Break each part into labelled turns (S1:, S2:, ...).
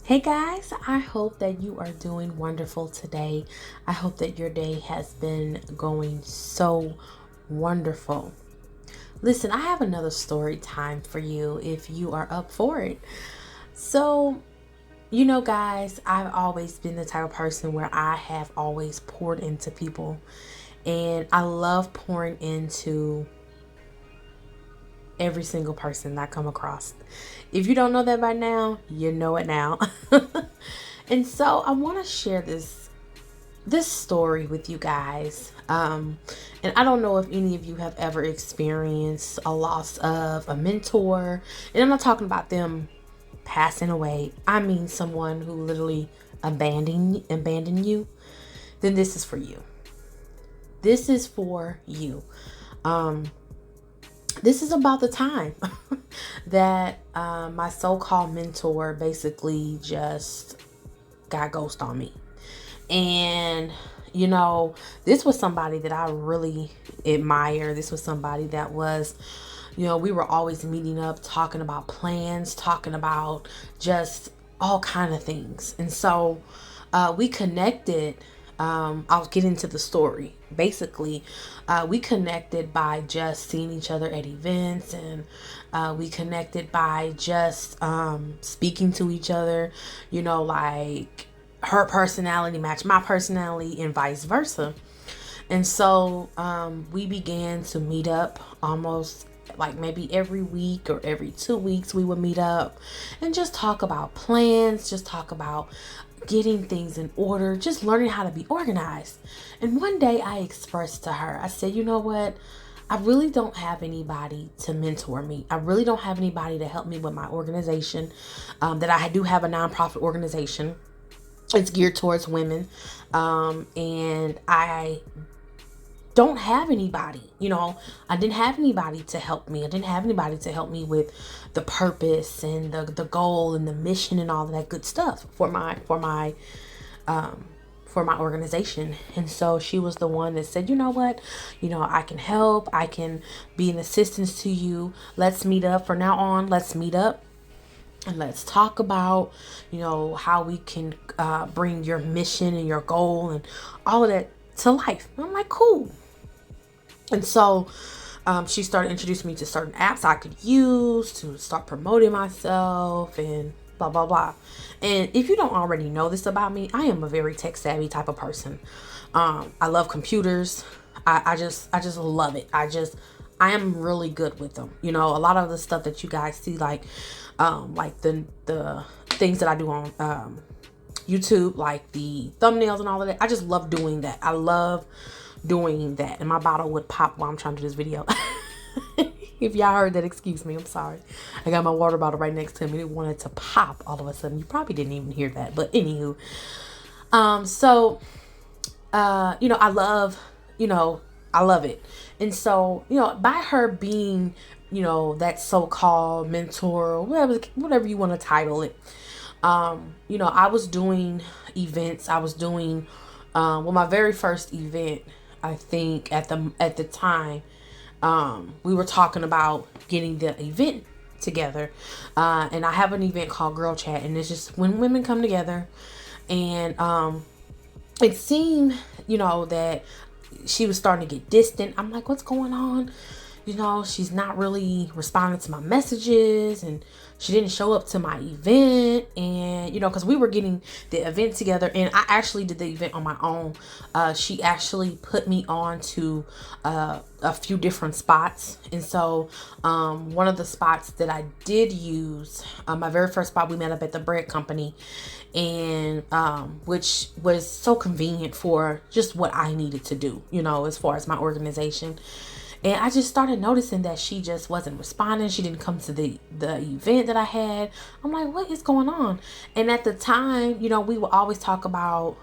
S1: Hey guys, I hope that you are doing wonderful today. I hope that your day has been going so wonderful. Listen, I have another story time for you if you are up for it. So, guys, I've always been the type of person where I have always poured into people, and I love pouring into every single person that I come across. If you don't know that by now, you know it now. And so I want to share this story with you guys. And I don't know if any of you have ever experienced a loss of a mentor. And I'm not talking about them passing away. I mean someone who literally abandoned you. Then this is for you. This is for you. Um, this is about the time that my so-called mentor basically just got ghost on me. And this was somebody that I really admire. This was somebody that was, we were always meeting up, talking about plans, talking about just all kind of things. And so we connected. I'll get into the story. Basically, we connected by just seeing each other at events, and we connected by just speaking to each other, like her personality matched my personality and vice versa. And so we began to meet up almost like maybe every week or every 2 weeks. We would meet up and just talk about plans, just talk about getting things in order, just learning how to be organized. And one day I expressed to her, I said, you know what? I really don't have anybody to mentor me. I really don't have anybody to help me with my organization. That I do have a nonprofit organization. It's geared towards women. And I don't have anybody, I didn't have anybody to help me. I didn't have anybody to help me with the purpose and the goal and the mission and all of that good stuff for my organization. And so she was the one that said, you know what, I can help. I can be an assistance to you. Let's meet up. From now on, let's meet up and let's talk about, how we can bring your mission and your goal and all of that to life. And I'm like, cool. And so she started introducing me to certain apps I could use to start promoting myself and blah, blah, blah. And if you don't already know this about me, I am a very tech savvy type of person. I love computers. I just love it. I am really good with them. A lot of the stuff that you guys see, like the things that I do on YouTube, like the thumbnails and all of that. I just love doing that. I love doing that. And my bottle would pop while I'm trying to do this video. If y'all heard that, excuse me, I'm sorry. I got my water bottle right next to me. It wanted to pop all of a sudden. You probably didn't even hear that. But anywho, I love it. And so, by her being, that so-called mentor, or whatever you want to title it, I was doing events. I was doing, my very first event, I think at the time, we were talking about getting the event together. And I have an event called Girl Chat, and it's just when women come together. And it seemed, that she was starting to get distant. I'm like, what's going on? She's not really responding to my messages, and she didn't show up to my event. And, because we were getting the event together, and I actually did the event on my own. She actually put me on to a few different spots. And so one of the spots that I did use, my very first spot, we met up at the bread company, and which was so convenient for just what I needed to do, as far as my organization. And I just started noticing that she just wasn't responding. She didn't come to the event that I had. I'm like, what is going on? And at the time, we would always talk about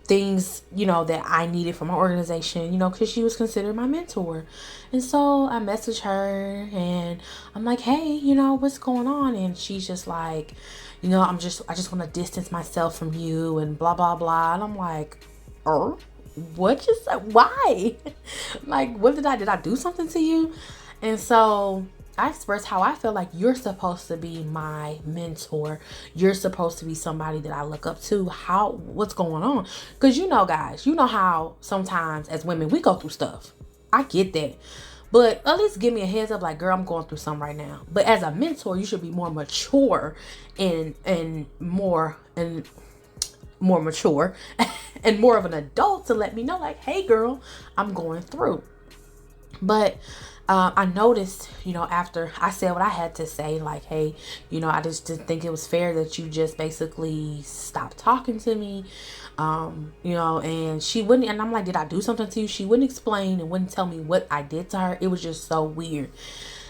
S1: things, that I needed for my organization, because she was considered my mentor. And so I messaged her and I'm like, hey, what's going on? And she's just like, I just want to distance myself from you and blah, blah, blah. And I'm like, what just, why? Like, what did I do something to you? And so I expressed how I feel like you're supposed to be my mentor. You're supposed to be somebody that I look up to. What's going on? Because guys, you know how sometimes as women we go through stuff. I get that. But at least give me a heads up, like, girl, I'm going through something right now. But as a mentor, you should be more mature and more mature and more of an adult to let me know, like, hey, girl, I'm going through. But I noticed, after I said what I had to say, like, hey, I just didn't think it was fair that you just basically stopped talking to me. And she wouldn't, and I'm like, did I do something to you? She wouldn't explain and wouldn't tell me what I did to her. It was just so weird.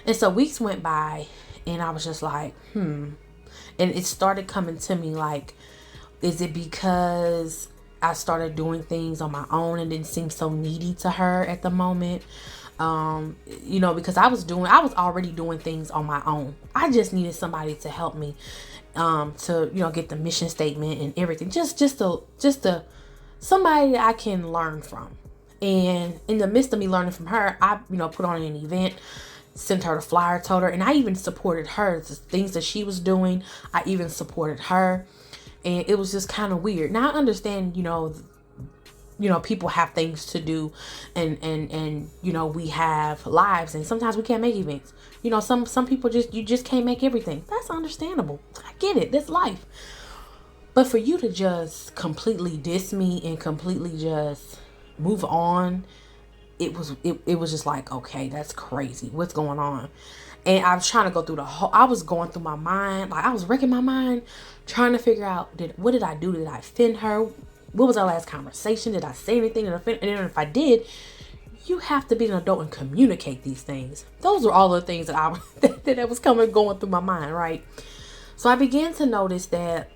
S1: And so weeks went by and I was just like, And it started coming to me like, is it because I started doing things on my own and didn't seem so needy to her at the moment? Because I was already doing things on my own. I just needed somebody to help me, to, get the mission statement and everything. Just somebody that I can learn from. And in the midst of me learning from her, I, put on an event, sent her the flyer, told her, and I even supported her, the things that she was doing. I even supported her. And it was just kind of weird. Now I understand, people have things to do and we have lives and sometimes we can't make events. Some people you just can't make everything. That's understandable. I get it. That's life. But for you to just completely diss me and completely just move on, it was just like, okay, that's crazy. What's going on? And I was trying to go through I was going through my mind. Like, I was wrecking my mind, trying to figure out, what did I do? Did I offend her? What was our last conversation? Did I say anything that offended? And if I did, you have to be an adult and communicate these things. Those are all the things that that was going through my mind, right? So I began to notice that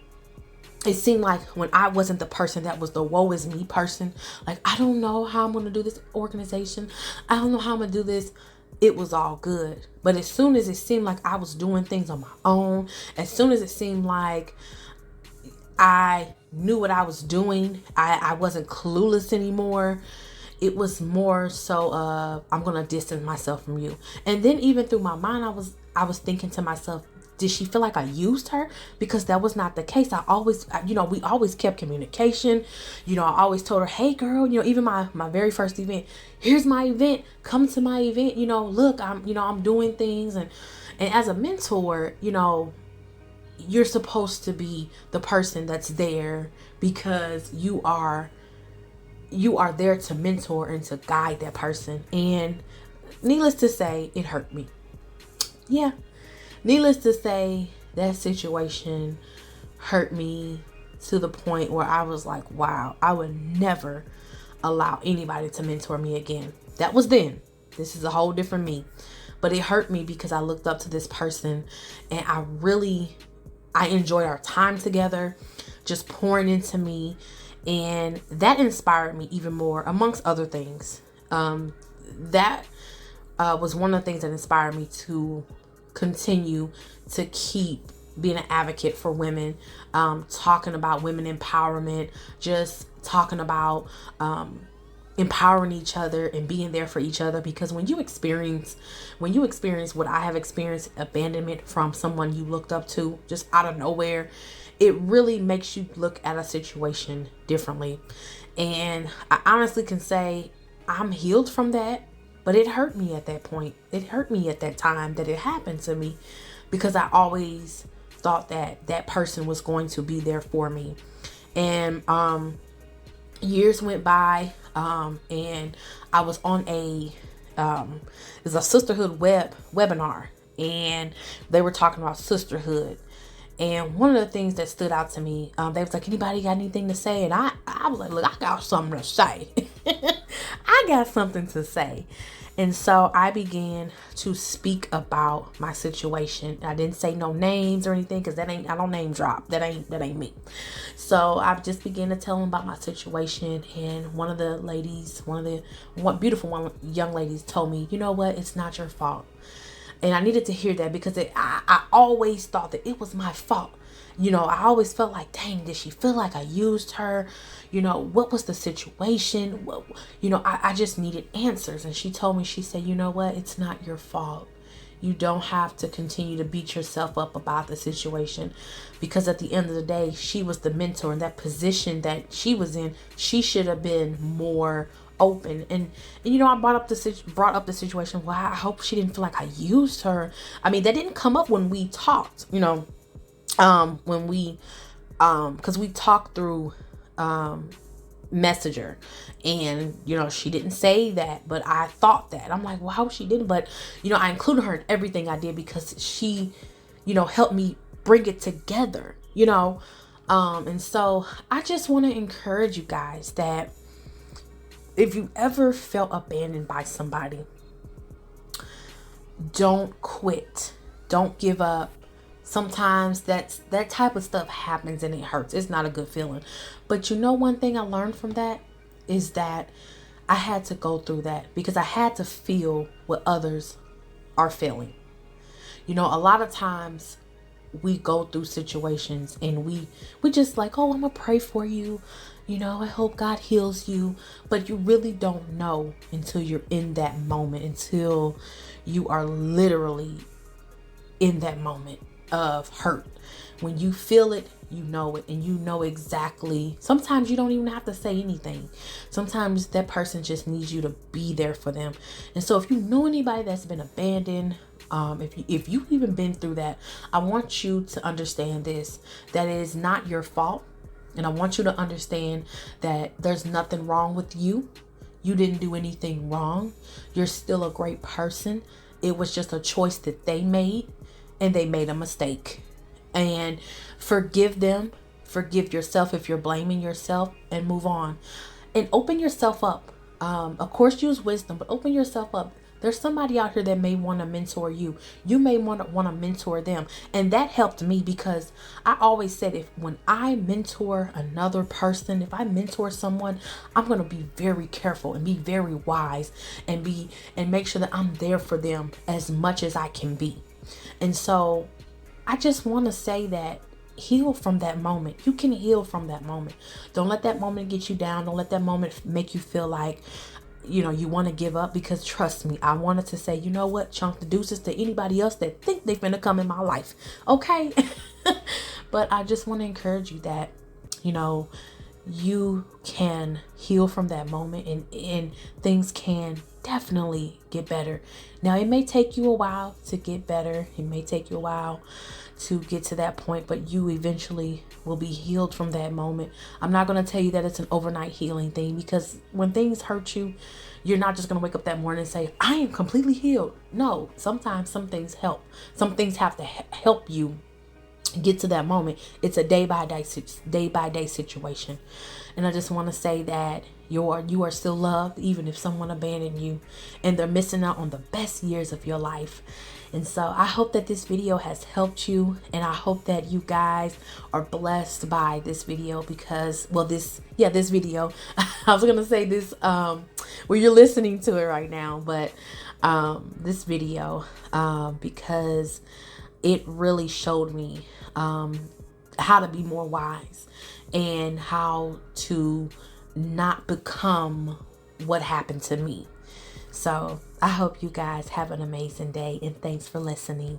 S1: it seemed like when I wasn't the person that was the woe is me person, like, I don't know how I'm going to do this organization. I don't know how I'm going to do this. It was all good. But as soon as it seemed like I was doing things on my own, as soon as it seemed like I knew what I was doing, I wasn't clueless anymore. It was more so I'm going to distance myself from you. And then even through my mind, I was thinking to myself, did she feel like I used her? Because that was not the case. We always kept communication. I always told her, hey girl, even my very first event, here's my event, come to my event, look, I'm doing things. And as a mentor, you're supposed to be the person that's there because you are there to mentor and to guide that person. And needless to say, it hurt me. Yeah. Needless to say, that situation hurt me to the point where I was like, wow, I would never allow anybody to mentor me again. That was then. This is a whole different me. But it hurt me because I looked up to this person and I enjoyed our time together, just pouring into me. And that inspired me even more, amongst other things. That was one of the things that inspired me to continue to keep being an advocate for women, talking about women empowerment, just talking about empowering each other and being there for each other. Because when you experience what I have experienced, abandonment from someone you looked up to just out of nowhere, it really makes you look at a situation differently. And I honestly can say I'm healed from that. But it hurt me at that point. It hurt me at that time that it happened to me, because I always thought that person was going to be there for me. And years went by, and I was on it's a sisterhood webinar, and they were talking about sisterhood. And one of the things that stood out to me, they was like, anybody got anything to say? And I was like, look, I got something to say. I got something to say. And so I began to speak about my situation. I didn't say no names or anything, because I don't name drop. That ain't me. So I just began to tell them about my situation. And one beautiful young ladies told me, you know what? It's not your fault. And I needed to hear that, because I always thought that it was my fault. I always felt like, dang, did she feel like I used her? What was the situation? I just needed answers. And she told me, she said, you know what? It's not your fault. You don't have to continue to beat yourself up about the situation, because at the end of the day, she was the mentor in that position that she was in. She should have been more open. And I brought up the situation. Well, I hope she didn't feel like I used her. I mean, that didn't come up when we talked, when we because we talked through Messenger, and she didn't say that, but I thought that. I'm like, well, how she didn't, but I included her in everything I did because she helped me bring it together. And so I just want to encourage you guys that if you ever felt abandoned by somebody, don't quit, don't give up. Sometimes that type of stuff happens and it hurts. It's not a good feeling. But one thing I learned from that is that I had to go through that because I had to feel what others are feeling. A lot of times we go through situations and we just like, oh, I'm gonna pray for you. I hope God heals you. But you really don't know until you're in that moment, until you are literally in that moment of hurt. When you feel it, you know it, and you know exactly. Sometimes you don't even have to say anything. Sometimes that person just needs you to be there for them. And so if you know anybody that's been abandoned, if you've even been through that, I want you to understand this, that it is not your fault. And I want you to understand that there's nothing wrong with you. You didn't do anything wrong. You're still a great person. It was just a choice that they made, and they made a mistake. And forgive them. Forgive yourself if you're blaming yourself, and move on. And open yourself up. Of course, use wisdom, but open yourself up. There's somebody out here that may want to mentor you. You may want to mentor them. And that helped me because I always said, when I mentor another person, if I mentor someone, I'm going to be very careful and be very wise and make sure that I'm there for them as much as I can be. And so I just want to say that heal from that moment. You can heal from that moment. Don't let that moment get you down. Don't let that moment make you feel like, you want to give up, because trust me, I wanted to say, what, chunk the deuces to anybody else that think they're gonna come in my life. Okay. But I just want to encourage you that, you can heal from that moment, and things can definitely get better. Now, it may take you a while to get better. It may take you a while to get to that point, but you eventually will be healed from that moment. I'm not going to tell you that it's an overnight healing thing, because when things hurt you, you're not just going to wake up that morning and say, I am completely healed. No, sometimes some things help. Some things have to help you get to that moment. It's a day by day situation. And I just want to say that you are still loved, even if someone abandoned you and they're missing out on the best years of your life. And so I hope that this video has helped you, and I hope that you guys are blessed by this video, because this video I was gonna say this where you're listening to it right now, but this video because it really showed me how to be more wise and how to not become what happened to me. So I hope you guys have an amazing day, and thanks for listening.